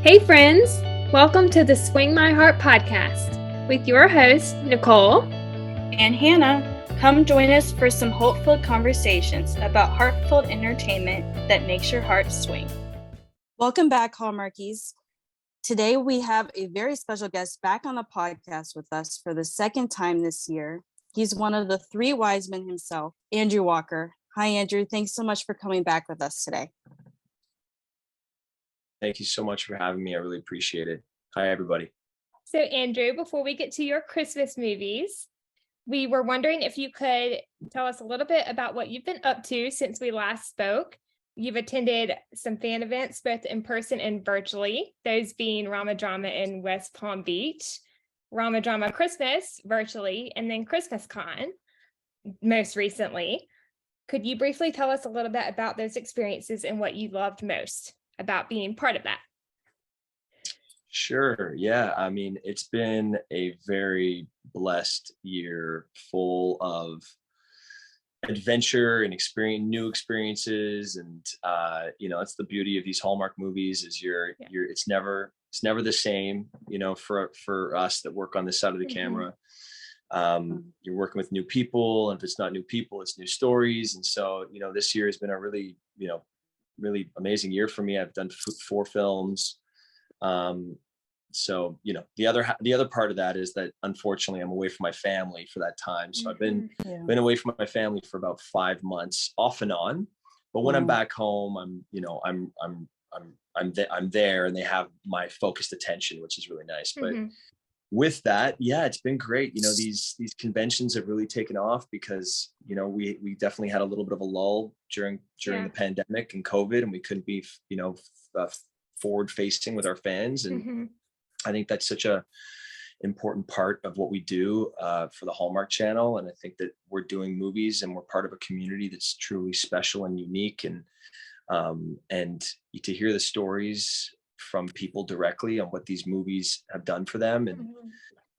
Hey, friends! Welcome to the Swing My Heart podcast with your host, Nicole and Hannah. Come join us for some hopeful conversations about heartfelt entertainment that makes your heart swing. Welcome back, Hallmarkies. Today we have a very special guest back on the podcast with us for the second time this year. He's one of the three Wisemen himself, Andrew Walker. Hi, Andrew. Thanks so much for coming back with us today. Thank you so much for having me. I really appreciate it. Hi, everybody. So, Andrew, before we get to your Christmas movies, we were wondering if you could tell us a little bit about what you've been up to since we last spoke. You've attended some fan events, both in person and virtually, those being Rama Drama in West Palm Beach, Rama Drama Christmas virtually, and then Christmas Con most recently. Could you briefly tell us a little bit about those experiences and what you loved most about being part of that? Sure. Yeah. I mean, it's been a very blessed year full of adventure and new experiences. And, it's the beauty of these Hallmark movies is it's never the same, for us that work on this side of the camera. You're working with new people, and if it's not new people, it's new stories. And so, this year has been a really amazing year for me. I've done 4 films. So, the other part of that is that unfortunately I'm away from my family for that time. So I've been away from my family for about 5 months off and on. But when I'm back home, I'm there and they have my focused attention, which is really nice. But with that, it's been great. These conventions have really taken off because, we definitely had a little bit of a lull during the pandemic and COVID, and we couldn't be, forward facing with our fans. And I think that's such a important part of what we do for the Hallmark Channel. And I think that we're doing movies and we're part of a community that's truly special and unique. And to hear the stories from people directly on what these movies have done for them,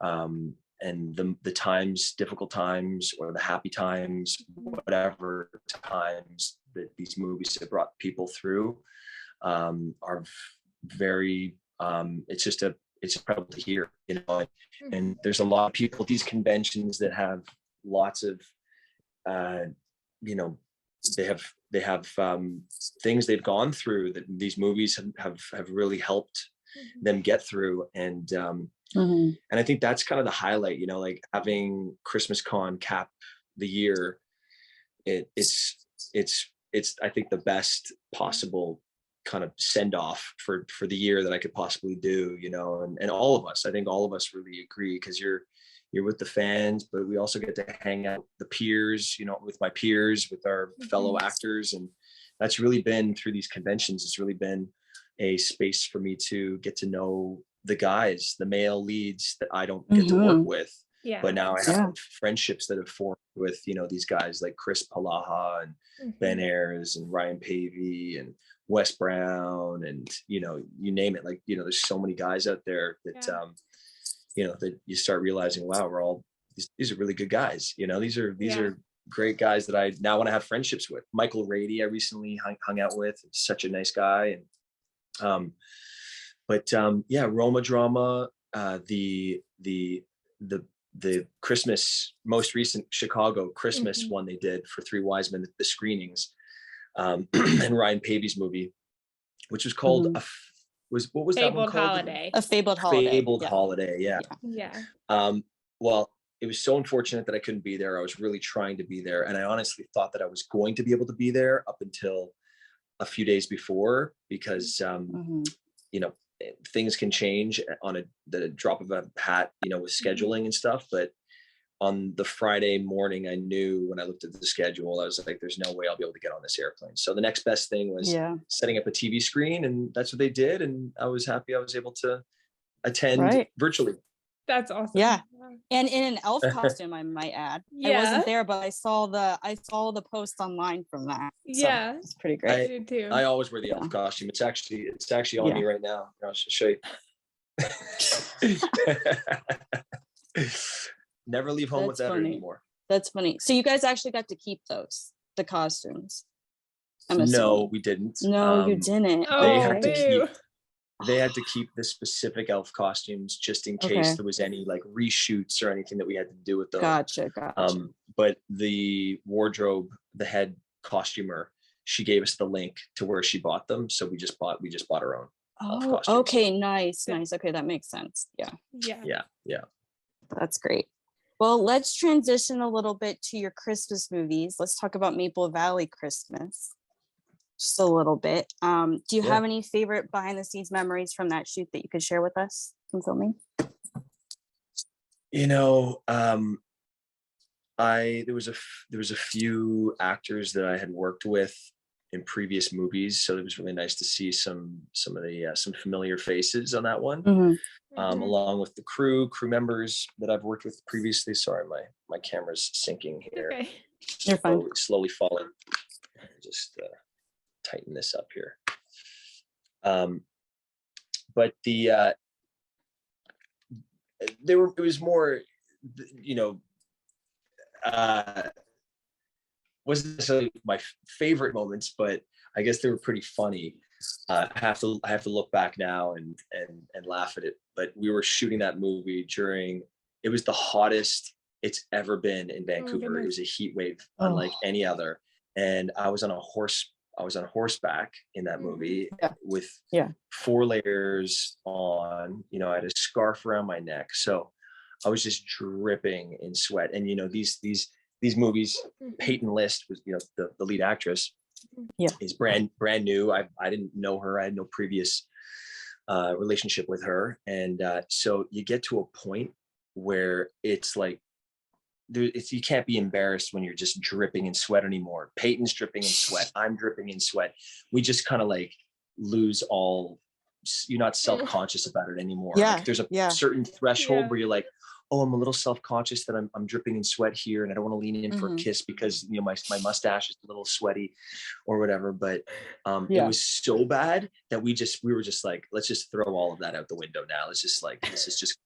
and the difficult times or the happy times, whatever times that these movies have brought people through, are very, it's incredible to hear, and there's a lot of people at these conventions that have lots of, they have things they've gone through that these movies have really helped them get through. And I think that's kind of the highlight, like having Christmas Con cap the year. It's I think the best possible kind of send off for the year that I could possibly do, and all of us, I think all of us really agree, because you're with the fans, but we also get to hang out with the peers, with my peers, with our fellow actors. And that's really been, through these conventions, it's really been a space for me to get to know the guys, the male leads that I don't get to work with. But now I have friendships that have formed with, these guys like Chris Palaha and Ben Ayers and Ryan Pavey and Wes Brown, and, you name it. Like, there's so many guys out there that, that you start realizing, wow, these are really good guys. These are great guys that I now want to have friendships with. Michael Rady, I recently hung out with. He's such a nice guy. And, Roma Drama, the Christmas, most recent Chicago Christmas one they did for 3 Wisemen, the screenings, and Ryan Pavey's movie, which was called what was that one called? Holiday. A Fabled Holiday. Fabled Holiday, yeah. Well, it was so unfortunate that I couldn't be there. I was really trying to be there, and I honestly thought that I was going to be able to be there up until a few days before, because things can change on the drop of a hat, with scheduling and stuff. But on the Friday morning, I knew, when I looked at the schedule, I was like, there's no way I'll be able to get on this airplane. So the next best thing was setting up a TV screen, and that's what they did. And I was happy I was able to attend virtually. That's awesome. Yeah. And in an elf costume, I might add. I wasn't there, but I saw the post online from that. So it's pretty great. I do too. I always wear the elf costume. It's actually on me right now. I'll show you. Never leave home without it anymore. That's funny. So you guys actually got to keep the costumes? No, we didn't. No, you didn't. They had to keep they had to keep the specific elf costumes just in case there was any like reshoots or anything that we had to do with those. Gotcha. But the wardrobe, the head costumer, she gave us the link to where she bought them, so we just bought our own elf costumes. Okay, nice. Okay, that makes sense. Yeah. That's great. Well, let's transition a little bit to your Christmas movies. Let's talk about Maple Valley Christmas just a little bit. Do you have any favorite behind the scenes memories from that shoot that you could share with us from filming? You know, there was a few actors that I had worked with in previous movies, so it was really nice to see some familiar faces on that one. Along with the crew members that I've worked with previously. Sorry, my camera's sinking here. Okay. You're fine. Slowly falling. Just tighten this up here. But it was more, you know, wasn't necessarily my favorite moments, but I guess they were pretty funny. I have to look back now and laugh at it. But we were shooting that movie it was the hottest it's ever been in Vancouver. It was a heat wave unlike any other. And I was on horseback in that movie with 4 layers on, you know, I had a scarf around my neck. So I was just dripping in sweat. And, you know, these movies, Peyton List was, you know, the lead actress, is brand new. I didn't know her. I had no previous relationship with her. And so you get to a point where it's like, you can't be embarrassed when you're just dripping in sweat anymore. Peyton's dripping in sweat. I'm dripping in sweat. We just kind of like lose all, you're not self-conscious about it anymore. Like there's a certain threshold where you're like, oh, I'm a little self-conscious that I'm dripping in sweat here, and I don't want to lean in for a kiss because, you know, my mustache is a little sweaty or whatever. But it was so bad that we were just like, let's just throw all of that out the window now. Let's just like,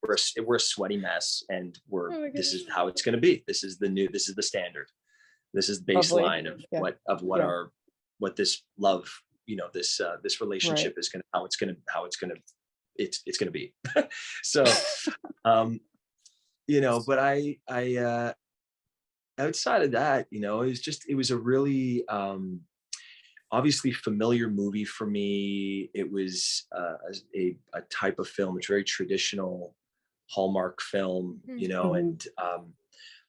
we're a sweaty mess, and this is how it's going to be. This is the standard. This is the baseline what this love, you know, this relationship is going to, it's going to be. So, you know, but I outside of that, you know, it was a really obviously familiar movie for me. It was a type of film. It's very traditional Hallmark film, you know, and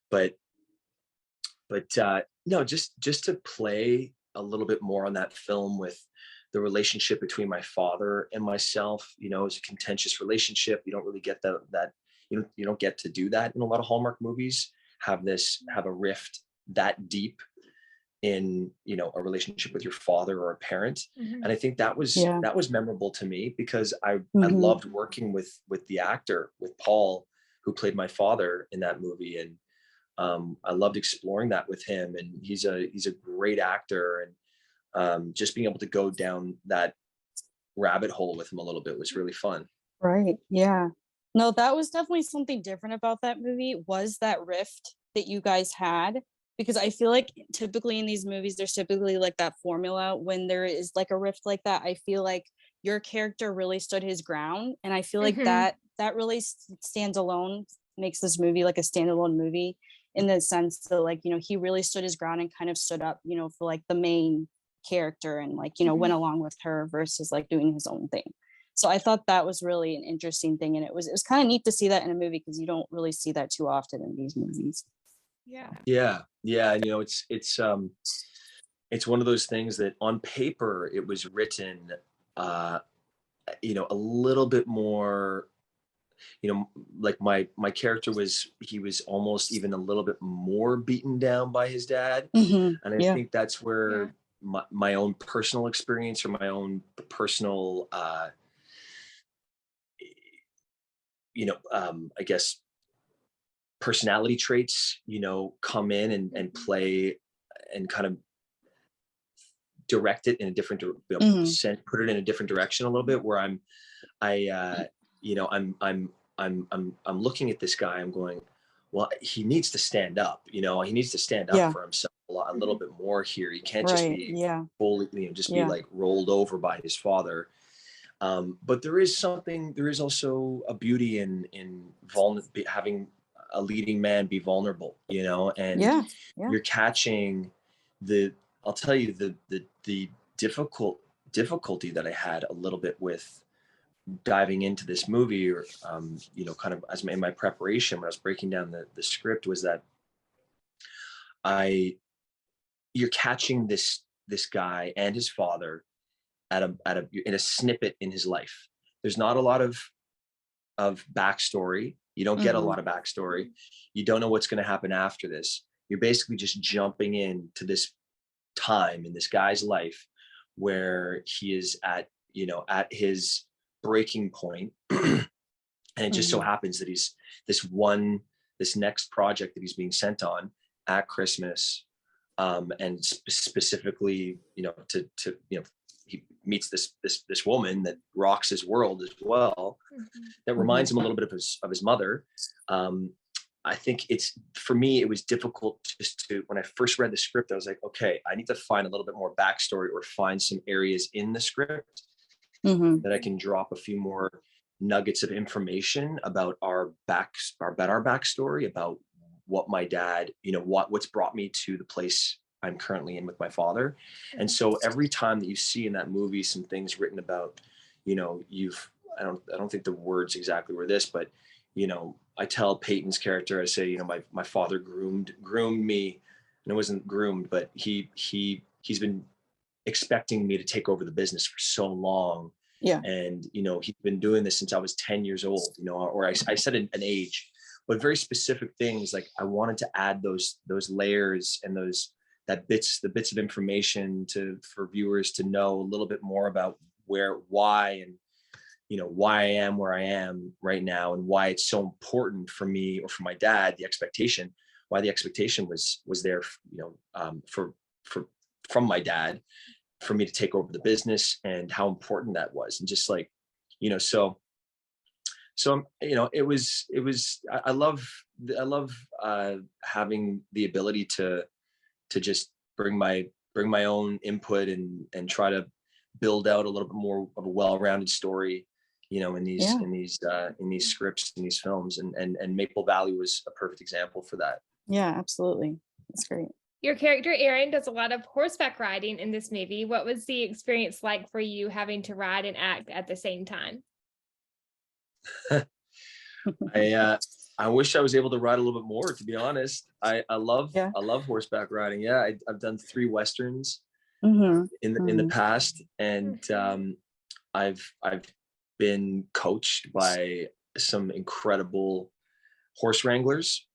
but no, just to play a little bit more on that film with the relationship between my father and myself. You know, it's a contentious relationship. You don't really get that. You don't get to do that in a lot of Hallmark movies. Have a rift that deep in, you know, a relationship with your father or a parent. And I think that was memorable to me because I loved working with the actor, with Paul, who played my father in that movie, and I loved exploring that with him. And he's a great actor, and just being able to go down that rabbit hole with him a little bit was really fun. Right. Yeah. No, that was definitely something different about that movie, was that rift that you guys had, because I feel like typically in these movies, there's typically like that formula when there is like a rift like that. I feel like your character really stood his ground. And I feel like that really stands alone, makes this movie like a standalone movie in the sense that, like, you know, he really stood his ground and kind of stood up, you know, for like the main character and like, you know, went along with her versus like doing his own thing. So I thought that was really an interesting thing. And it was kind of neat to see that in a movie, because you don't really see that too often in these movies. Yeah. You know, it's one of those things that on paper it was written, you know, a little bit more, you know, like my character he was almost even a little bit more beaten down by his dad. And I think that's where my own personal experience, or my own personal, you know, I guess personality traits, you know, come in and play and kind of direct it in a different put it in a different direction a little bit, where I'm looking at this guy, I'm going, well, he needs to stand up, you know, he needs to stand up for himself a little bit more here. He can't just be fully, you know, be like rolled over by his father. But there is also a beauty in having a leading man be vulnerable, and Yeah. you're catching I'll tell you the difficulty that I had a little bit with diving into this movie, or kind of as in my preparation when I was breaking down the script, was that you're catching this guy and his father in a snippet in his life. There's not a lot of backstory. You don't get a lot of backstory. You don't know what's going to happen after this. You're basically just jumping into this time in this guy's life where he is at his breaking point. And it just so happens that he's this next project that he's being sent on at Christmas, and specifically, he meets this woman that rocks his world as well, that reminds him a little bit of his mother. I think for me, it was difficult when I first read the script, I was like, okay, I need to find a little bit more backstory, or find some areas in the script that I can drop a few more nuggets of information about our backstory, about what my dad, what's brought me to the place I'm currently in with my father. And so every time that you see in that movie some things written about, I don't think the words exactly were this, but I tell Peyton's character, I say, my father groomed me, and it wasn't groomed, but he's been expecting me to take over the business for so long. Yeah. And, he's been doing this since I was 10 years old, or I said an age, but very specific things. Like, I wanted to add those layers and the bits of information for viewers to know a little bit more about why I am where I am right now, and why it's so important for me, or for my dad, why the expectation was there, from my dad, for me to take over the business, and how important that was. And just like, so it was I love having the ability to just bring my own input, and try to build out a little bit more of a well-rounded story, in these scripts, in these films, and Maple Valley was a perfect example for that. Yeah, absolutely. That's great. Your character Aaron does a lot of horseback riding in this movie. What was the experience like for you having to ride and act at the same time? I wish I was able to ride a little bit more, to be honest. I love horseback riding. Yeah, I've done 3 Westerns in the past, and I've been coached by some incredible horse wranglers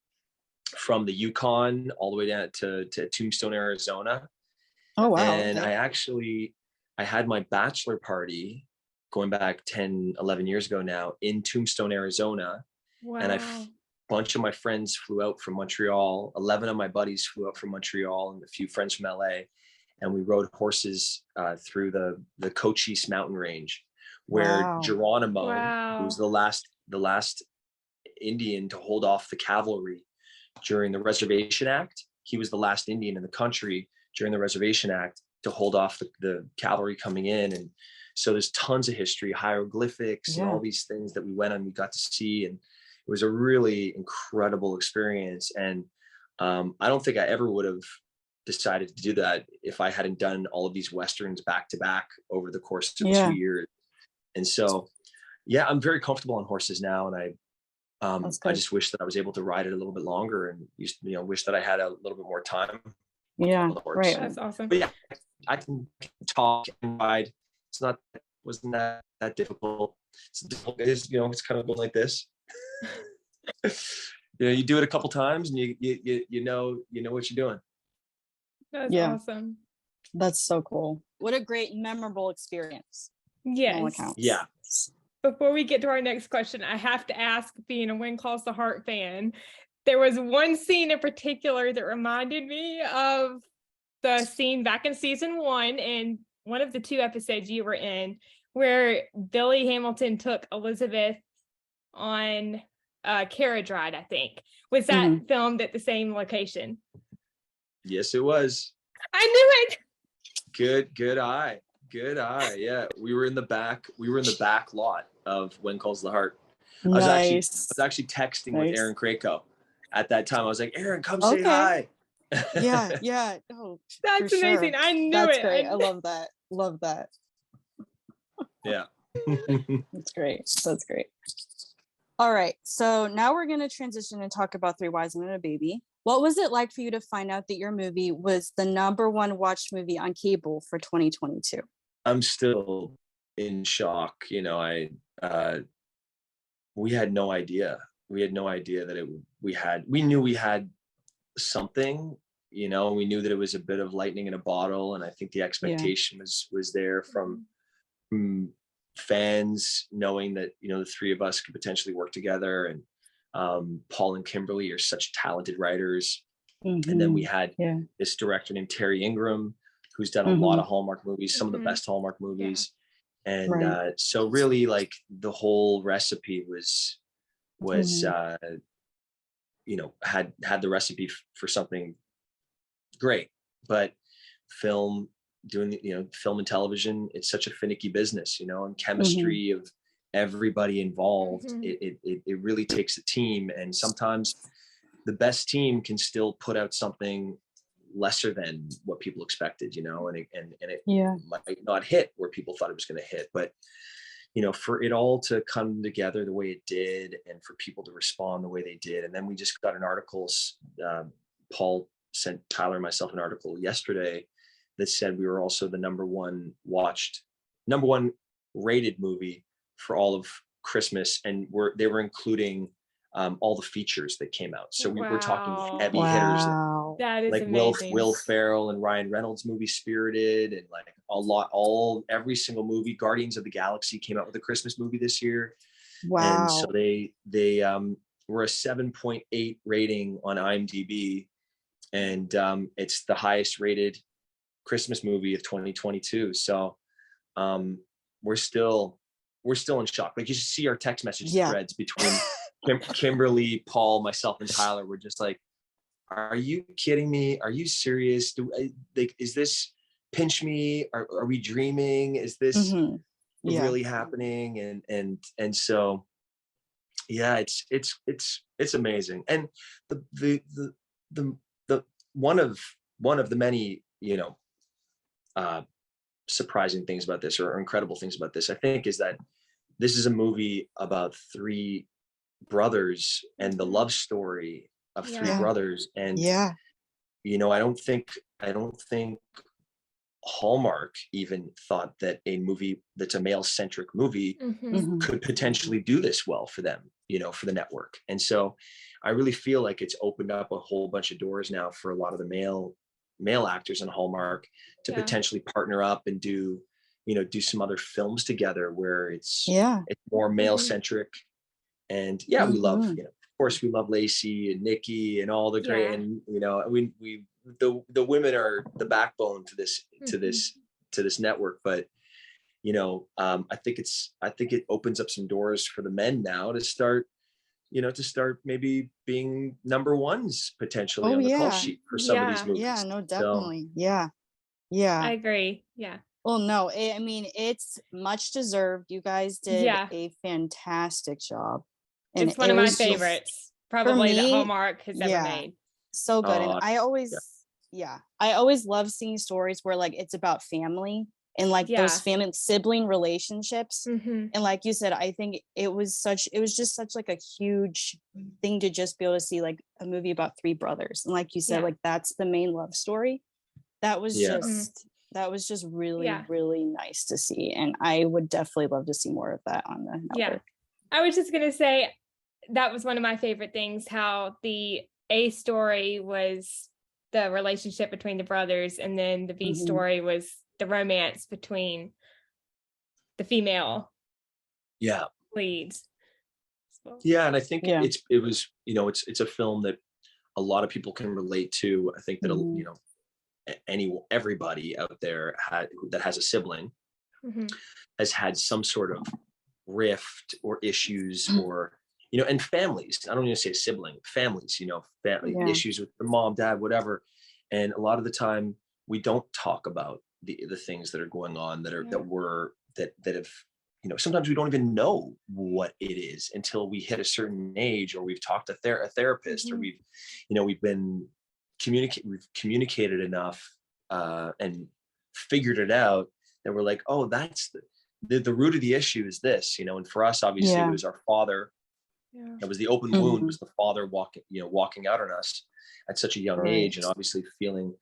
from the Yukon all the way down to Tombstone, Arizona. Oh, wow. And I had my bachelor party going back 10, 11 years ago now in Tombstone, Arizona. Wow. And a bunch of my friends flew out from Montreal. 11 of my buddies flew out from Montreal, and a few friends from LA. And we rode horses through the Cochise mountain range, where Geronimo, who was the last Indian to hold off the cavalry during the Reservation Act, he was the last Indian in the country during the Reservation Act to hold off the cavalry coming in. And so there's tons of history, hieroglyphics, and all these things that we went on, we got to see. And it was a really incredible experience. And I don't think I ever would have decided to do that if I hadn't done all of these Westerns back to back over the course of 2 years. And so, I'm very comfortable on horses now. And I just wish that I was able to ride it a little bit longer, and wish that I had a little bit more time. Yeah, right. That's awesome. But I can talk and ride. Wasn't that difficult. It's kind of going like this. You do it a couple times, and you know what you're doing. That's awesome. That's so cool. What a great, memorable experience. Yes. Yeah. Before we get to our next question, I have to ask, being a When Calls the Heart fan, there was one scene in particular that reminded me of the scene back in season 1 in one of the 2 episodes you were in, where Billy Hamilton took Elizabeth on a carriage ride, I think. Was that filmed at the same location? Yes, it was. I knew it. Good eye. Good eye. Yeah. We were in the back lot of When Calls the Heart. I was actually texting with Aaron Krakow at that time. I was like, Aaron, come say hi. Yeah. Oh, That's amazing. Sure. I knew That's it. great. I love that. Yeah. That's great. All right. So now we're going to transition and talk about Three Wise Men and a Baby. What was it like for you to find out that your movie was the #1 watched movie on cable for 2022? I'm still in shock. You know, we had no idea. We had no idea that we knew we had something, you know, and we knew that it was a bit of lightning in a bottle. And I think the expectation was there from fans, knowing that, you know, the three of us could potentially work together. And Paul and Kimberly are such talented writers. And then we had this director named Terry Ingram, who's done a lot of Hallmark movies, some of the best Hallmark movies. And so really, like, the whole recipe was you know, had the recipe for something great. But film and television, it's such a finicky business, you know, and chemistry of everybody involved, it really takes a team. And sometimes the best team can still put out something lesser than what people expected, you know, and it might not hit where people thought it was going to hit. But, you know, for it all to come together the way it did, and for people to respond the way they did. And then we just got an article, Paul sent Tyler and myself an article yesterday that said we were also the #1 rated movie for all of Christmas. And they were including all the features that came out. So we were talking heavy hitters. That is like amazing. Will Ferrell and Ryan Reynolds' movie Spirited, and like every single movie. Guardians of the Galaxy came out with a Christmas movie this year. And so they were a 7.8 rating on IMDb, and it's the highest rated Christmas movie of 2022. So we're still in shock. Like, you should see our text message threads between Kimberly, Paul, myself, and Tyler. We're just like, are you kidding me? Are you serious? Is this pinch me? Are we dreaming? Is this really happening? And so, yeah, it's amazing. And the one of the many, you know, surprising things about this, or incredible things about this, I think, is that this is a movie about three brothers and the love story of three brothers. And you know, I don't think Hallmark even thought that a movie that's a male-centric movie could potentially do this well for them, you know, for the network. And so I really feel like it's opened up a whole bunch of doors now for a lot of the male actors in Hallmark to potentially partner up and do some other films together where it's more male-centric. And we love, you know, of course we love Lacey and Nikki and all the great, and you know, the women are the backbone to this network. But you know, I think it opens up some doors for the men now to start maybe being #1s potentially on the call sheet for some of these movies. Yeah, no, definitely. I agree. Yeah. Well, no, I mean, it's much deserved. You guys did a fantastic job. And it's one of my favorites, probably that Hallmark has ever made. So good. And I always love seeing stories where, like, it's about family and like those family sibling relationships. And like you said, I think it was just such like a huge thing to just be able to see like a movie about three brothers. And like you said, like, that's the main love story. That was just really, really nice to see. And I would definitely love to see more of that on the network. I was just going to say, that was one of my favorite things, how the A story was the relationship between the brothers, and then the B story was the romance between the female leads. Yeah, and I think it was, you know, it's a film that a lot of people can relate to. I think that you know, everybody out there that has a sibling has had some sort of rift or issues, or you know, and families, I don't even say sibling, families, you know, family issues with the mom, dad, whatever. And a lot of the time we don't talk about the things that are going on that have, sometimes we don't even know what it is until we hit a certain age, or we've talked to a therapist, or we've communicated enough and figured it out that we're like, oh, that's the root of the issue is this, and for us, obviously, it was our father. It was the open wound, was the father walking out on us at such a young age, and obviously feeling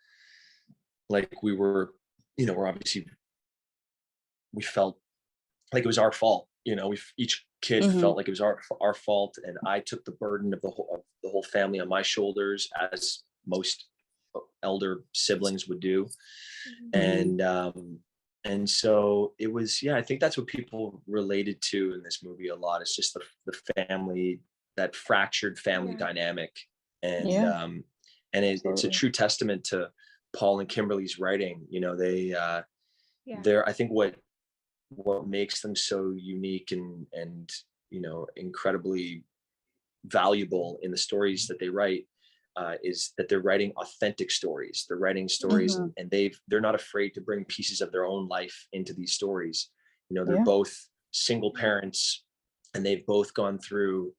like we were, we felt like it was our fault. Each kid felt like it was our fault, and I took the burden of the whole family on my shoulders, as most elder siblings would do. And so it was, I think that's what people related to in this movie a lot. It's just the family, that fractured family dynamic. And it's a true testament to Paul and Kimberly's writing. They're, I think what makes them so unique and incredibly valuable in the stories that they write is that they're writing authentic stories. They're writing stories and they're not afraid to bring pieces of their own life into these stories. They're both single parents, and they've both gone through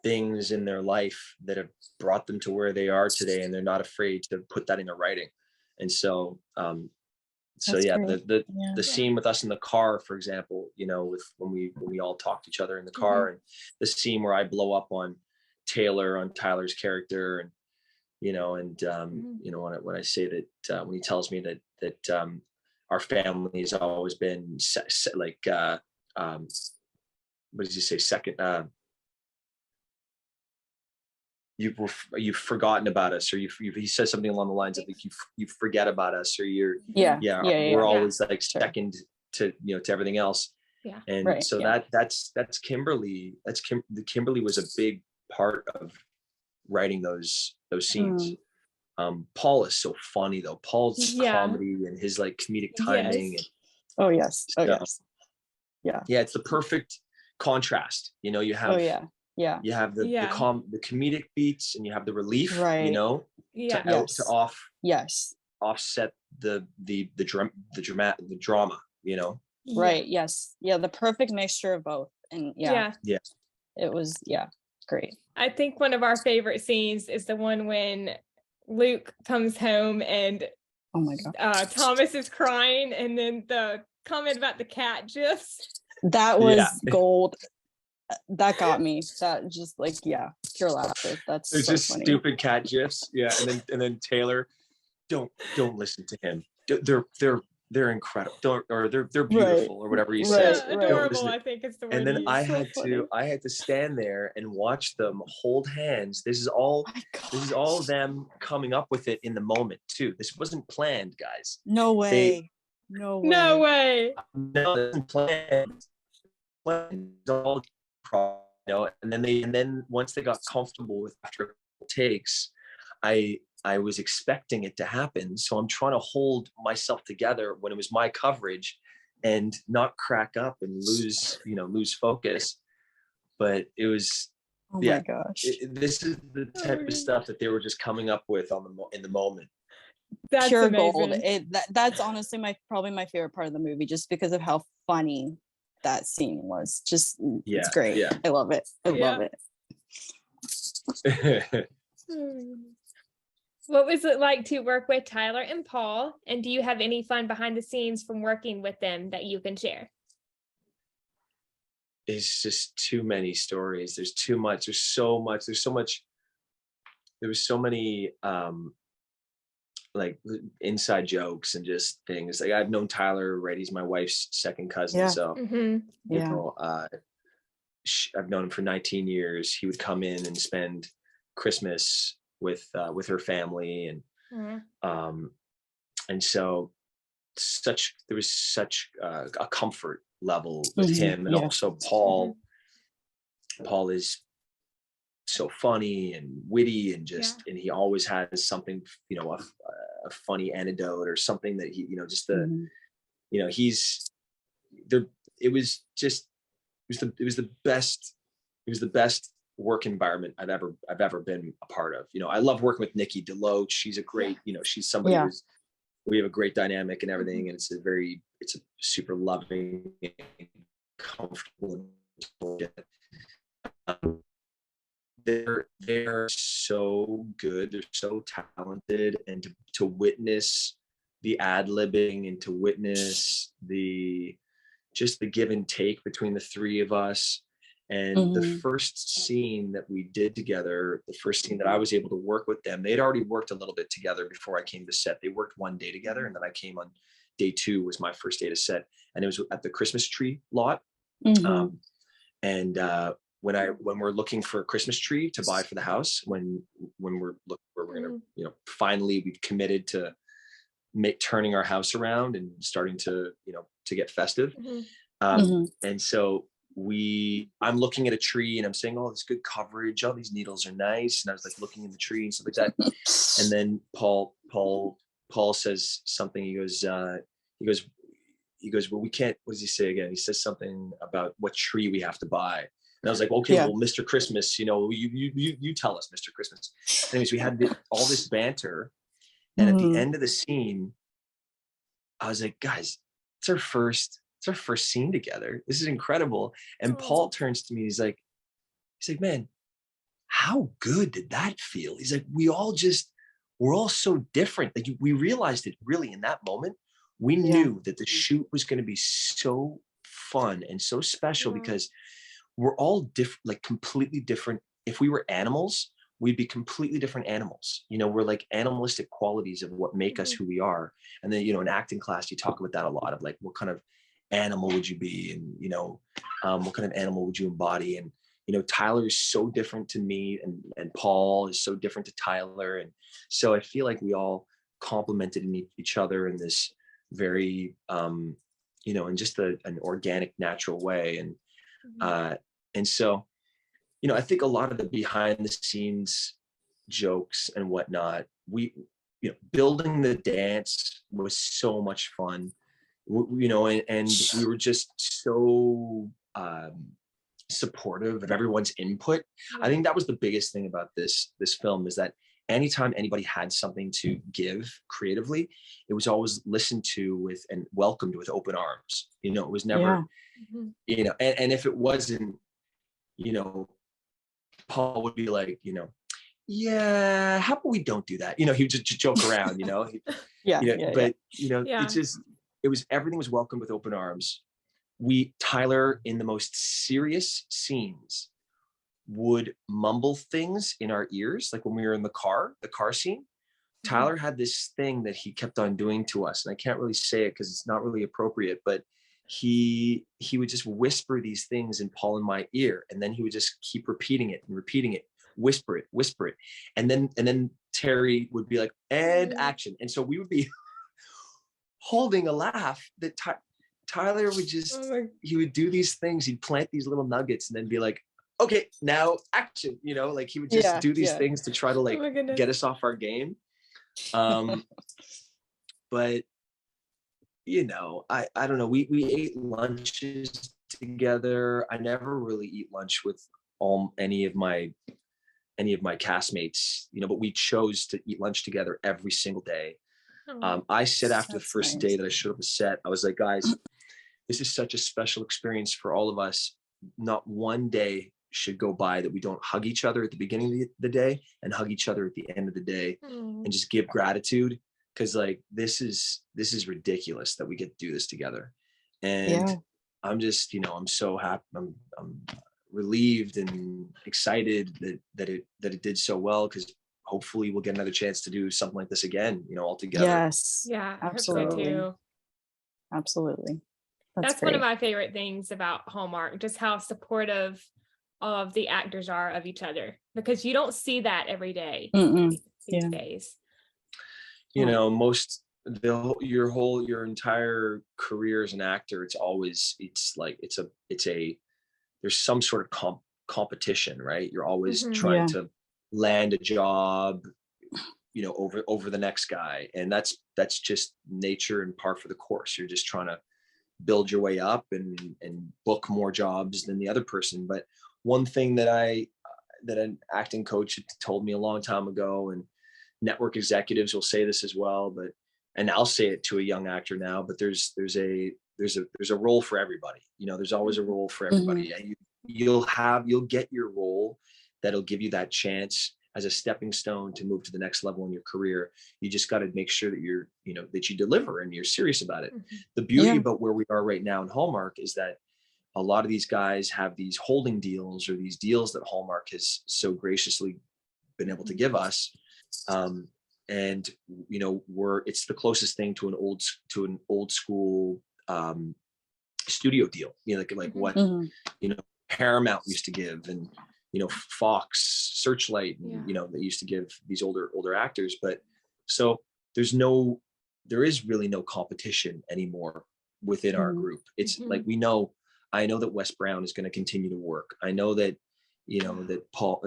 things in their life that have brought them to where they are today, and they're not afraid to put that into writing. And so the scene with us in the car, for example, with when we all talk to each other in the car, and the scene where I blow up on Tyler's character, and when I say that when he tells me that our family has always been what does he say, second, you've forgotten about us, or he says something along the lines of like you forget about us, or we're always like second to to everything else. That's Kimberly. Kimberly was a big part of writing those scenes. Paul is so funny though. Paul's comedy and his like comedic timing. Yes. It's the perfect contrast. You have you have the comedic beats, and you have the relief, to offset the drama, the perfect mixture of both. And it was great. I think one of our favorite scenes is the one when Luke comes home and oh my god, Thomas is crying, and then the comment about the cat gifs. That was gold. That got me. That just like pure laughter. That's it's so just funny. Stupid cat gifs. And then Taylor, don't listen to him. They're incredible. They're beautiful, or whatever he says. Adorable, I think it's the word. And then I so had to stand there and watch them hold hands. This is all them coming up with it in the moment too. This wasn't planned, guys. No way. No way. No, it wasn't planned. All, and then once they got comfortable with after takes, I was expecting it to happen. So I'm trying to hold myself together when it was my coverage and not crack up and lose focus. But it was, oh my gosh. This is the type of stuff that they were just coming up with in the moment. That's pure amazing. Gold. That's honestly probably my favorite part of the movie, just because of how funny that scene was. Just it's great. I love it. I love it. What was it like to work with Tyler and Paul? And do you have any fun behind the scenes from working with them that you can share? It's just too many stories. There's too much. There's so much. There was so many like inside jokes and just things. Like I've known Tyler, right? He's my wife's second cousin. So I've known him for 19 years. He would come in and spend Christmas with her family, and so there was such a comfort level with him, and also Paul is so funny and witty, and just and he always has something, a funny anecdote or something that he he's there. It was the best work environment I've ever been a part of. I love working with Nikki DeLoach. She's a great, she's somebody we have a great dynamic and everything, and it's a super loving, comfortable. They're so good. They're so talented, and to witness the ad-libbing and to witness the give and take between the three of us. And the first scene that we did together, the first scene that I was able to work with them, they'd already worked a little bit together before I came to set. They worked one day together, and then I came on day 2 was my first day to set, and it was at the Christmas tree lot. And when we're looking for a Christmas tree to buy for the house, when we're gonna, finally we've committed to turning our house around and starting to to get festive. And so I'm looking at a tree and I'm saying, oh, it's good coverage, all these needles are nice, and I was like looking in the tree and stuff like that. And then Paul says something. He goes, well, we can't, what does he say again? He says something about what tree we have to buy. And I was like, okay, well, Mr. Christmas, you tell us, Mr. Christmas. Anyways, we had all this banter. And at the end of the scene, I was like, guys, it's our first scene together. This is incredible. And Paul turns to me, he's like, man, how good did that feel? He's like, we're all so different. Like, we realized it really in that moment. We knew that the shoot was going to be so fun and so special because we're all different, like completely different. If we were animals, we'd be completely different animals. We're like animalistic qualities of what make us who we are. And then, in acting class, you talk about that a lot of like, what kind of animal would you be? And, what kind of animal would you embody? And, Tyler is so different to me, and Paul is so different to Tyler. And so I feel like we all complemented each other in this very, in just an organic, natural way. And so, I think a lot of the behind the scenes jokes and whatnot, building the dance was so much fun, and we were just so supportive of everyone's input. I think that was the biggest thing about this film, is that anytime anybody had something to give creatively, it was always listened to with and welcomed with open arms. It was never, and if it wasn't, Paul would be like, yeah, how about we don't do that? He would just joke around, but everything was welcomed with open arms. Tyler, in the most serious scenes, would mumble things in our ears. Like when we were in the car scene, Tyler had this thing that he kept on doing to us. And I can't really say it because it's not really appropriate, but he would just whisper these things in Paul and my ear. And then he would just keep repeating it, whisper it. And then Terry would be like, and action. And so we would be holding a laugh that Tyler would just, he would do these things. He'd plant these little nuggets and then be like, okay, now action, like he would just do these things to try to get us off our game. But I don't know. We ate lunches together. I never really eat lunch with any of my castmates, but we chose to eat lunch together every single day. I said after the first day that I showed up to set, I was like, guys, this is such a special experience for all of us. Not one day should go by that we don't hug each other at the beginning of the day and hug each other at the end of the day and just give gratitude. Cause like, this is ridiculous that we get to do this together. And I'm just, I'm so happy. I'm relieved and excited that it did so well. Cause hopefully we'll get another chance to do something like this again, all together. Yes. Yeah, absolutely. I hope so too. Absolutely. That's one of my favorite things about Hallmark, just how supportive of the actors are of each other, because you don't see that every day these days. Your entire career as an actor, there's some sort of competition, right? You're always trying to land a job, over the next guy. And that's just nature and par for the course. You're just trying to build your way up and book more jobs than the other person. But one thing that an acting coach had told me a long time ago, and network executives will say this as well, but and I'll say it to a young actor now, but there's a role for everybody. You know, there's always a role for everybody. You'll get your role that'll give you that chance as a stepping stone to move to the next level in your career. You just got to make sure that that you deliver and you're serious about it. The beauty about where we are right now in Hallmark is that a lot of these guys have these holding deals, or these deals that Hallmark has so graciously been able to give us. And it's the closest thing to an old school studio deal, like what Paramount used to give, and Fox, Searchlight, they used to give these older actors. But so there is really no competition anymore within our group. It's like, I know that Wes Brown is going to continue to work. I know that Paul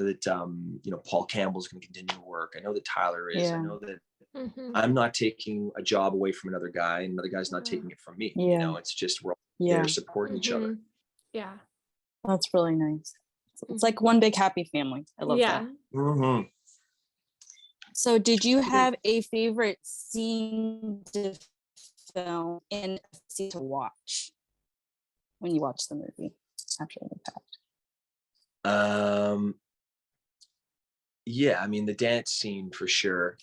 Campbell is going to continue to work. I know that Tyler is. I know that I'm not taking a job away from another guy, and another guy's not taking it from me. It's just we're all there supporting each other. Yeah, that's really nice. It's like one big happy family. I love that. So did you have a favorite scene to film and a scene to watch when you watch the movie after the fact? I mean, the dance scene for sure.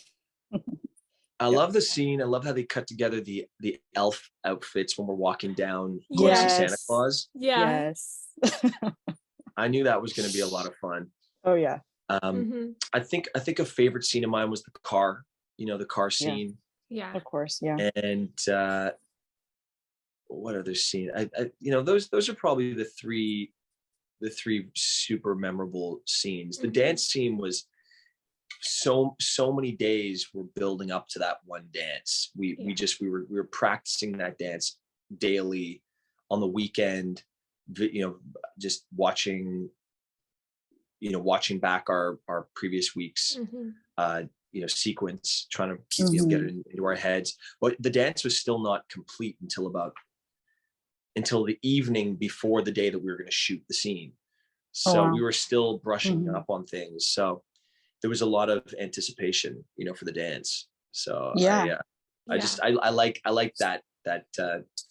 I love the scene. I love how they cut together the elf outfits when we're walking down going to see Santa Claus. Yes. I knew that was going to be a lot of fun. Oh yeah. I think a favorite scene of mine was the car, the car scene. Yeah. Of course. Yeah. And what other scene? Those are probably the three super memorable scenes. The dance scene was so many days were building up to that one dance. We were practicing that dance daily on the weekend, just watching back our previous week's sequence, trying to keep get it into our heads. But the dance was still not complete until the evening before the day that we were going to shoot the scene. So we were still brushing up on things. So there was a lot of anticipation, for the dance. So I like that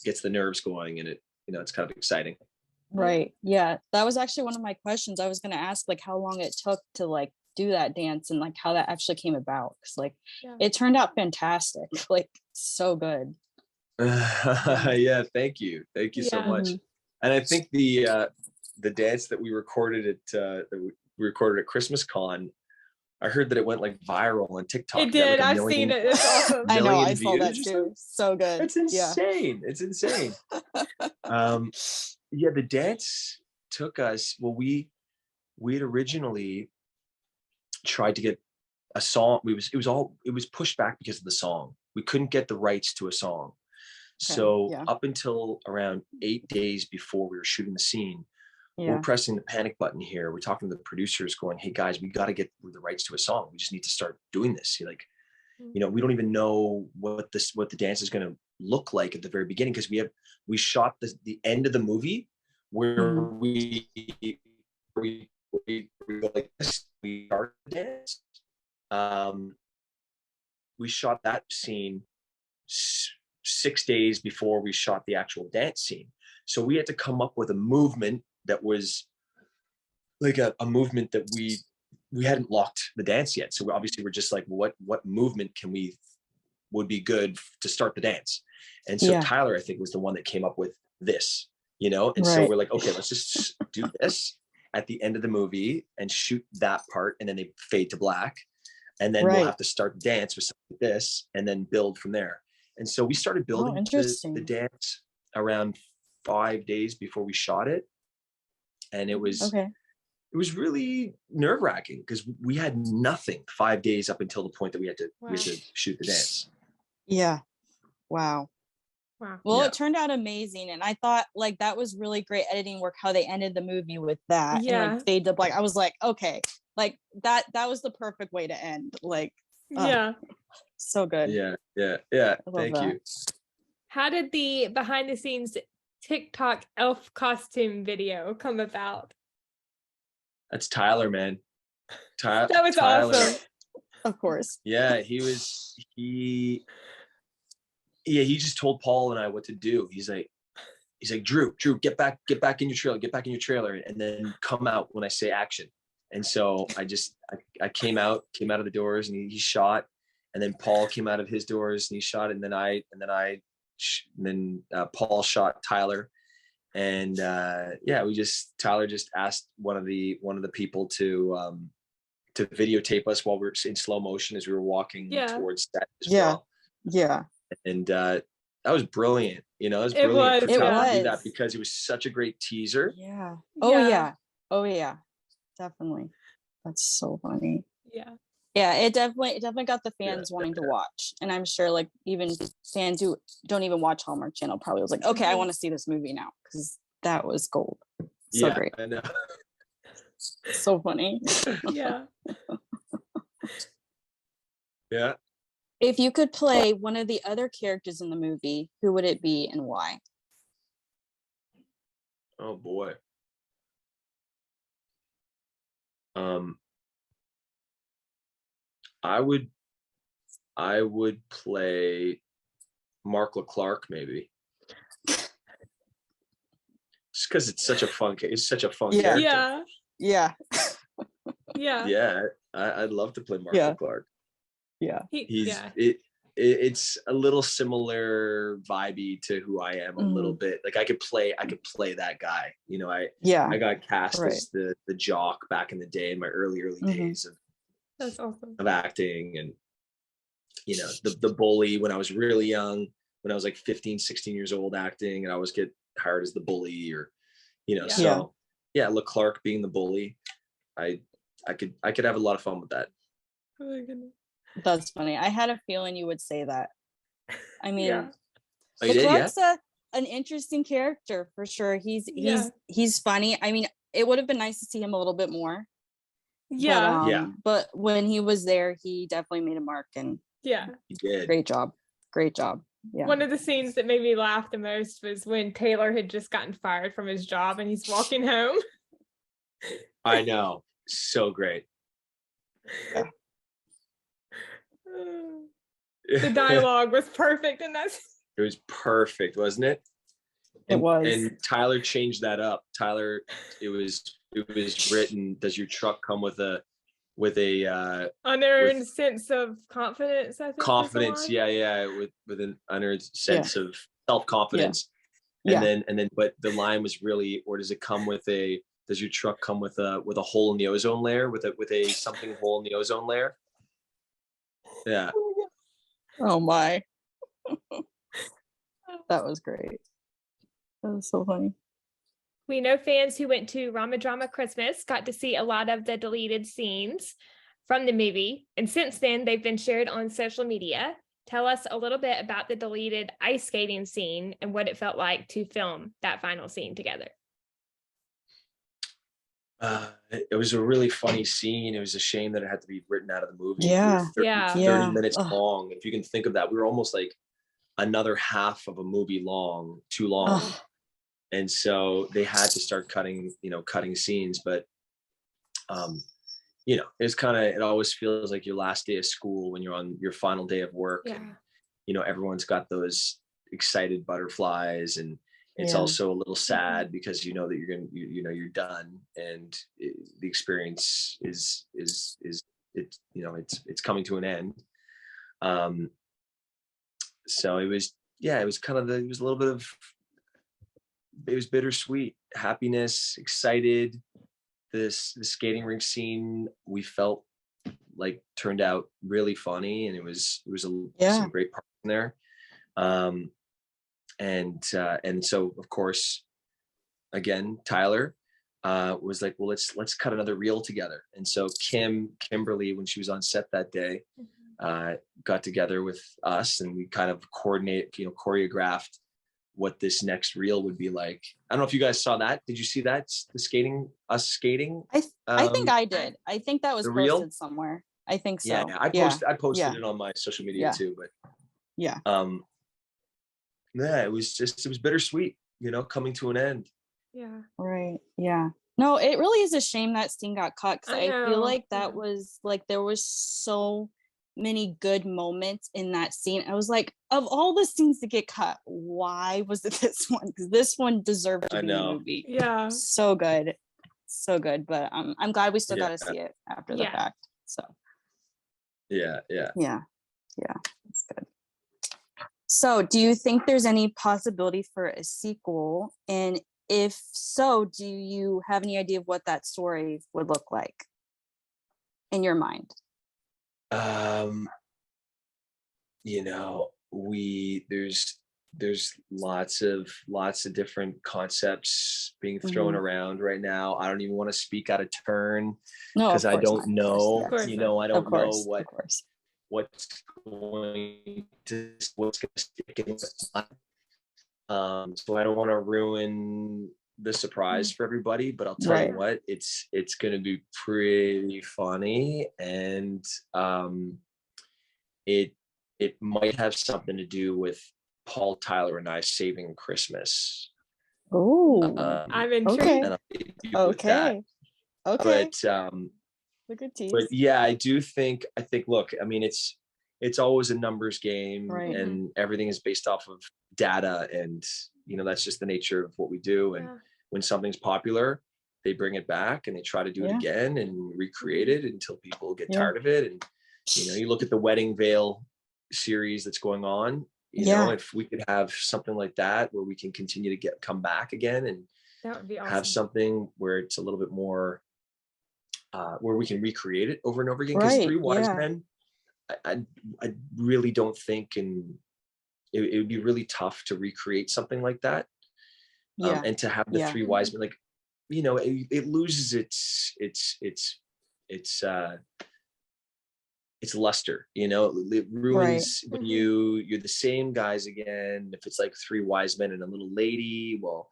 gets the nerves going, and it's kind of exciting. Right. Yeah. That was actually one of my questions. I was going to ask like how long it took to like do that dance and like how that actually came about. Cause like it turned out fantastic, like so good. Yeah. Thank you. Thank you so much. And I think the dance that we recorded at Christmas Con, I heard that it went like viral on TikTok. It did. I've seen it. It's awesome. I know. I saw that too. So good. It's insane. It's insane. The dance took us. Well, we had originally tried to get a song. It was pushed back because of the song. We couldn't get the rights to a song. So up until around 8 days before we were shooting the scene, we're pressing the panic button here. We're talking to the producers going, hey guys, we got to get the rights to a song. We just need to start doing this. We don't even know what the dance is going to look like at the very beginning. Cause we shot the end of the movie where we go like this, we start the dance. We shot that scene 6 days before we shot the actual dance scene. So we had to come up with a movement that was like a movement that we hadn't locked the dance yet. So obviously we're just like, what movement would be good to start the dance? And so Tyler, I think, was the one that came up with this, and so we're like, okay, let's just do this at the end of the movie and shoot that part. And then they fade to black. And then we'll have to start the dance with something like this and then build from there. And so we started building the dance around 5 days before we shot it. And it was really nerve-wracking because we had nothing 5 days up until the point that we had to shoot the dance. Yeah. Wow. Well, it turned out amazing. And I thought like that was really great editing work, how they ended the movie with that. And like fade to black. I was like, okay, like that was the perfect way to end. Like, so good. Yeah. Thank you. How did the behind the scenes TikTok elf costume video come about? That's Tyler, man. That was Tyler. awesome. Of course. Yeah, he yeah, he just told Paul and I what to do. He's like, Drew, get back in your trailer, and then come out when I say action. And so I came out of the doors, and he shot, and then Paul came out of his doors and he shot, and then Paul shot Tyler, and Tyler just asked one of the people to videotape us while we're in slow motion as we were walking towards that as well. Yeah. And that was brilliant. It was It brilliant was, for Tyler to do was. that, because it was such a great teaser. Yeah. Yeah. Oh yeah. Definitely. That's so funny. Yeah. Yeah, it definitely got the fans wanting to watch. And I'm sure like even fans who don't even watch Hallmark Channel probably was like, okay, I want to see this movie now, because that was gold. So great. I know. So funny. Yeah. Yeah. If you could play one of the other characters in the movie, who would it be and why? Oh boy. I would play Mark Leclerc, maybe. Just because it's such a fun character. Yeah. Yeah. Yeah. Yeah, I'd love to play Mark Leclerc. Yeah. It's a little similar vibey to who I am a little bit. Like I could play that guy. I got cast as the jock back in the day, in my early days of That's awesome. of acting, and the bully when I was really young, when I was like 15, 16 years old acting, and I always get hired as the bully, or Leclerc being the bully. I could have a lot of fun with that. Oh my goodness. That's funny. I had a feeling you would say that. I mean, Leclerc's an interesting character for sure. He's funny. I mean, it would have been nice to see him a little bit more. Yeah. But when he was there, he definitely made a mark, and he did. Great job. Yeah. One of the scenes that made me laugh the most was when Taylor had just gotten fired from his job and he's walking home. I know. So great. The dialogue was perfect, and it was perfect, wasn't it? It was. And Tyler changed that up. Tyler, it was written, does your truck come with a unearned sense of confidence? I think confidence, with an unearned sense of self-confidence. And then but the line was really, or does it come with does your truck come with a hole in the ozone layer, with a something hole in the ozone layer? Yeah. Oh my. That was great. That was so funny. We know fans who went to Rama Drama Christmas got to see a lot of the deleted scenes from the movie, and since then they've been shared on social media. Tell us a little bit about the deleted ice skating scene and what it felt like to film that final scene together. It was a really funny scene. It was a shame that it had to be written out of the movie. Yeah. 30 minutes long. If you can think of that, we were almost like another half of a movie long, too long. And so they had to start cutting scenes. But, it's it always feels like your last day of school when you're on your final day of work. Yeah. And, everyone's got those excited butterflies, and it's also a little sad because that you're done, and the experience is it's coming to an end. So it was it was a little bit of, it was bittersweet, happiness, excited. The skating rink scene we felt like turned out really funny, and it was some great parts in there. And so of course, again, Tyler was like, well, let's cut another reel together. And so Kimberly, when she was on set that day, got together with us, and we kind of choreographed what this next reel would be like. I don't know if you guys saw that. Did you see that? Us skating? I think I did. I think that was posted reel? Somewhere. I think so. Yeah, I posted it on my social media too, but it was bittersweet, coming to an end. Yeah. Right. Yeah. No, it really is a shame that scene got cut, because I feel like that was like, there was so many good moments in that scene. I was like, of all the scenes to get cut, why was it this one? Because this one deserved to be in the movie. Yeah. So good. So good. But I'm glad we still got to see it after the fact. So yeah. That's good. So do you think there's any possibility for a sequel? And if so, do you have any idea of what that story would look like in your mind? You know, there's lots of different concepps being thrown around right now. I don't even want to speak out of turn because I don't know. You know, I don't know what's going to stick in with. So I don't want to ruin the surprise for everybody, but I'll tell you what, it's going to be pretty funny, and it might have something to do with Paul, Tyler, and I saving Christmas. Oh, I'm intrigued. okay. Okay. Okay. But yeah, I think, look, I mean, it's always a numbers game, and everything is based off of data, and you know, that's just the nature of what we do. And when something's popular, they bring it back and they try to do it again and recreate it until people get tired of it. And you know, you look at the Wedding Veil series that's going on, you know, if we could have something like that where we can continue to come back again, and that would be awesome. Have something where it's a little bit more where we can recreate it over and over again, because Three Wise Men, I really don't think, and it would be really tough to recreate something like that. And to have the Three Wise Men, like, you know, it loses its luster, you know. It ruins when you're the same guys again. If it's like Three Wise Men and a little lady, well,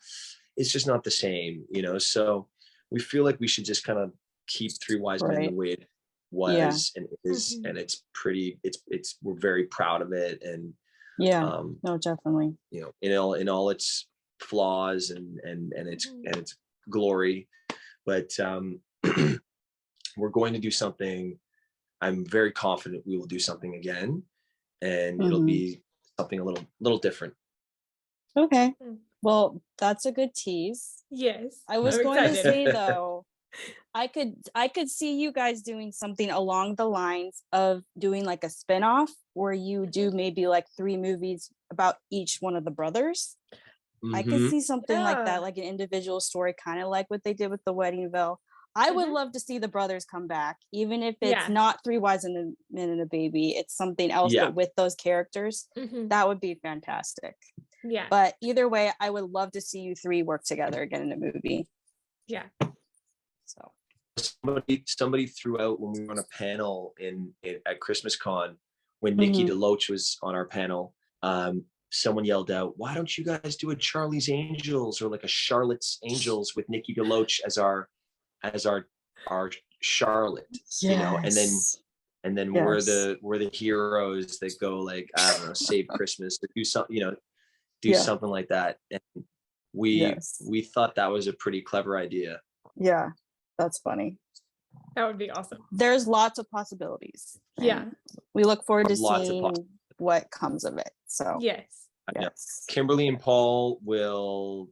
it's just not the same, you know. So we feel like we should just kind of keep Three Wise Men the way it was and is, and it's pretty. It's we're very proud of it, and no, definitely, you know, in all its flaws and its glory, but we're going to do something. I'm very confident we will do something again, and it'll be something a little different. Okay, well, that's a good tease. Yes, I was going to say though, I could see you guys doing something along the lines of doing like a spin-off where you do maybe like 3 movies about each one of the brothers. I could see something like that, like an individual story, kind of like what they did with the Wedding Veil. I would love to see the brothers come back, even if it's not 3 Wise Men and a Baby. It's something else, but with those characters. That would be fantastic. Yeah. But either way, I would love to see you 3 work together again in a movie. Yeah. So somebody threw out when we were on a panel at Christmas Con, when Nikki DeLoach was on our panel. Someone yelled out, "Why don't you guys do a Charlie's Angels or like a Charlotte's Angels with Nikki DeLoach as our Charlotte?" You know, and then we're the heroes that go, like, I don't know, save Christmas or do something, you know, something like that. And we thought that was a pretty clever idea. Yeah, that's funny. That would be awesome. There's lots of possibilities. Yeah, we look forward to seeing what comes of it. So yes. Kimberly and Paul they'll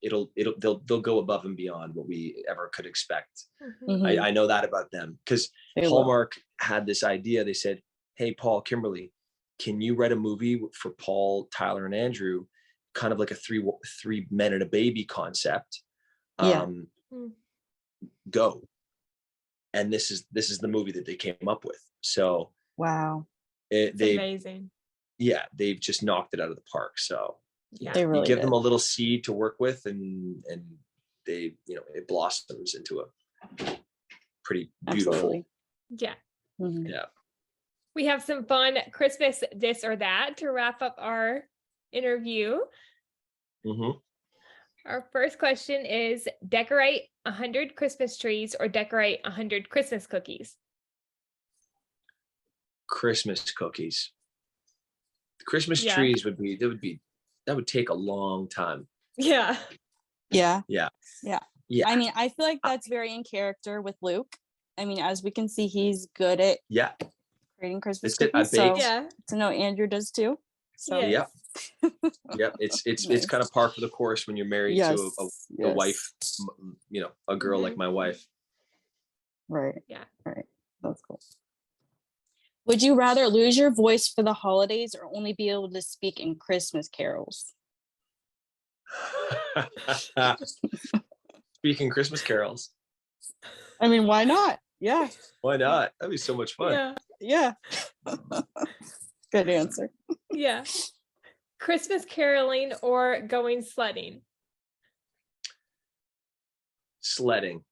go above and beyond what we ever could expect. I know that about them, because Hallmark had this idea. They said, "Hey, Paul, Kimberly, can you write a movie for Paul, Tyler, and Andrew, kind of like a three men and a baby concept?" Go. And this is the movie that they came up with. So wow, it's amazing. Yeah, they've just knocked it out of the park. So they really you give them a little seed to work with, and they, you know, it blossoms into a pretty beautiful. Yeah. Yeah. We have some fun Christmas this or that to wrap up our interview. Our first question is, decorate 100 Christmas trees or decorate 100 Christmas cookies? Christmas cookies. Christmas trees would take a long time. Yeah. I mean, I feel like that's very in character with Luke I mean, as we can see, he's good at Yeah, creating Christmas that's it. I cookies. So baked. Yeah. to know Andrew does too. So Yes. Yep. Yep. It's Nice. kind of par for the course when you're married to a yes. wife, a girl like my wife. Right. Yeah. Right. That's cool. Would you rather lose your voice for the holidays or only be able to speak in Christmas carols? Speaking Christmas carols. I mean, why not? Yeah. Why not? That'd be so much fun. Yeah. Good answer. Yeah. Christmas caroling or going sledding? Sledding.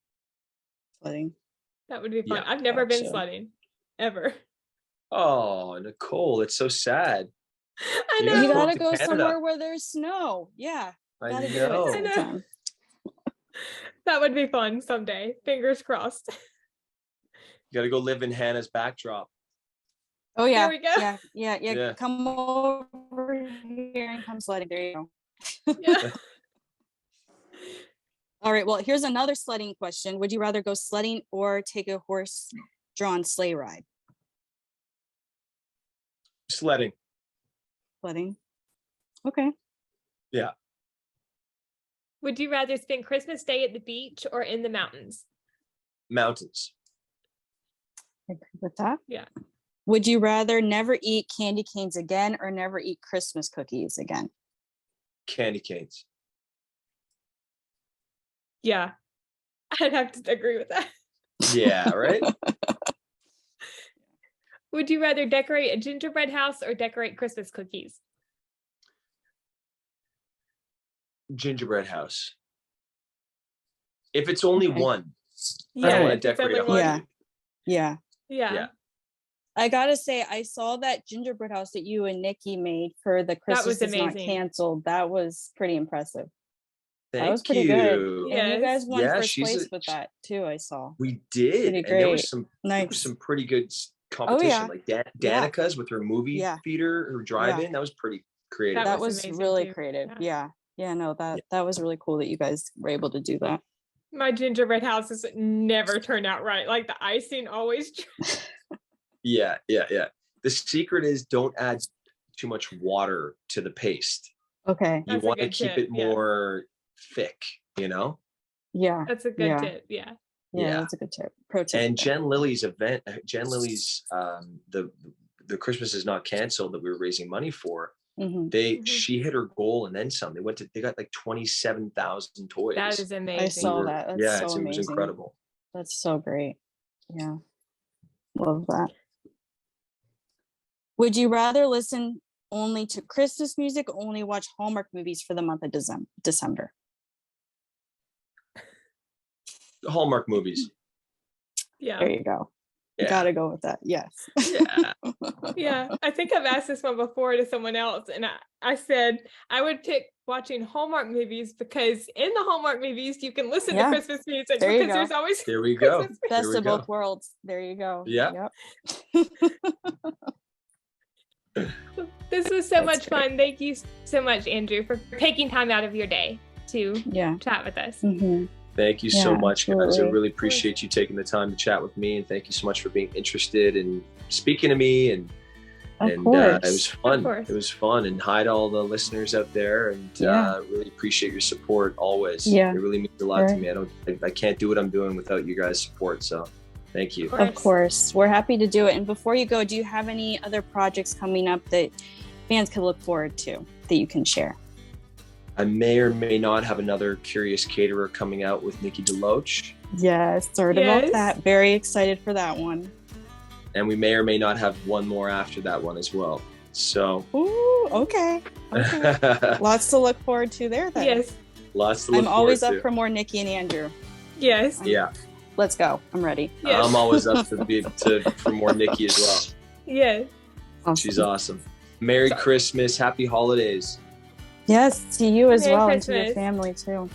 That would be fun. Yeah, I've never been actually. sledding ever. Oh, Nicole, it's so sad. I You know. You Go gotta to go Canada. somewhere where there's snow. Yeah. I Gotta do know. it I know. sometime. That would be fun someday. Fingers crossed. You got to go live in Hannah's backdrop. Oh yeah. There we go. Yeah. Come over here and come sledding. There you go. Yeah. All right. Well, here's another sledding question. Would you rather go sledding or take a horse-drawn sleigh ride? Sledding. Sledding. Okay. Yeah. Would you rather spend Christmas Day at the beach or in the mountains? Mountains. I agree with that. Yeah. Would you rather never eat candy canes again or never eat Christmas cookies again? Candy canes. Yeah. I'd have to agree with that. Yeah, right? Would you rather decorate a gingerbread house or decorate Christmas cookies? Gingerbread house. If it's only Okay. one, I don't want if to it's decorate a only one. hundred. Yeah. Yeah. I gotta say, I saw that gingerbread house that you and Nikki made for the Christmas was Is Not amazing. Canceled. That was pretty impressive. Thank That was pretty you. good. And you guys won Yeah, first she's place a- with that too, I saw. We did, Pretty and there was great. there was some pretty good competition, yeah. like Danica's with her movie Yeah. theater, her drive-in. That was pretty creative. That That was was amazing really too. creative. Yeah. Yeah. No, that was really cool that you guys were able to do that. My gingerbread houses never turn out right. Like the icing always. Yeah. The secret is don't add too much water to the paste. Okay. You That's a want to good keep tip, it yeah. more thick, you know? Yeah. That's a good Yeah. tip. Yeah. Yeah, Yeah. that's a good tip. Pro tip. And Jen Lily's event, the Christmas Is Not Canceled that we were raising money for, Mhm. she hit her goal and then some. They got like 27,000 toys. That is amazing. I saw that. That's so it was amazing. incredible. That's so great. Yeah. Love that. Would you rather listen only to Christmas music or only watch Hallmark movies for the month of December? Hallmark movies. Yeah. There you go. You Yeah. gotta go with that. Yes. Yeah. Yeah. I think I've asked this one before to someone else, and I said I would pick watching Hallmark movies because in the Hallmark movies you can listen to Yeah. Christmas music There you because go. there's always Here we go. Christmas music. Best Here we of go. both worlds. There you go. Yeah. Yep. This was so That's much great. fun. Thank you so much, Andrew, for taking time out of your day to Yeah. chat with us. Mhm. Thank you so Yeah, much, guys. I absolutely. really appreciate you taking the time to chat with me, and thank you so much for being interested in speaking to me. And Of it course. was fun. course. It was fun, and hi to all the listeners out there. And Yeah. really appreciate your support always. Yeah. It really means a lot to Right. me. I can't do what I'm doing without you guys' support. So thank you. Of course. We're happy to do it. And before you go, do you have any other projects coming up that fans could look forward to that you can share? I may or may not have another Curious Caterer coming out with Nikki DeLoach, Yes, heard Yes. about that. Very excited for that one. and we may or may not have one more after that one as well. So Ooh, okay. Lots to look forward to there then. Yes. lots to look I'm always forward up to. for more Nikki and Andrew. Yes. Yeah, Let's go. I'm ready. Yes. I'm always up for more Nikki as well. Yes. Awesome. She's awesome. Merry Christmas, Happy Holidays. Yes, to you as Merry well and to your Christmas. family too.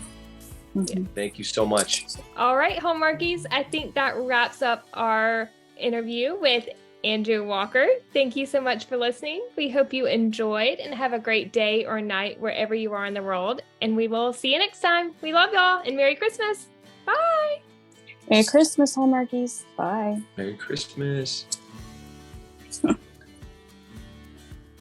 Mhm. Thank you so much. All right, Hallmarkies. I think that wraps up our interview with Andrew Walker. Thank you so much for listening. We hope you enjoyed and have a great day or night wherever you are in the world. And we will see you next time. We love y'all and Merry Christmas. Bye. Merry Christmas, Hallmarkies. Bye. Merry Christmas.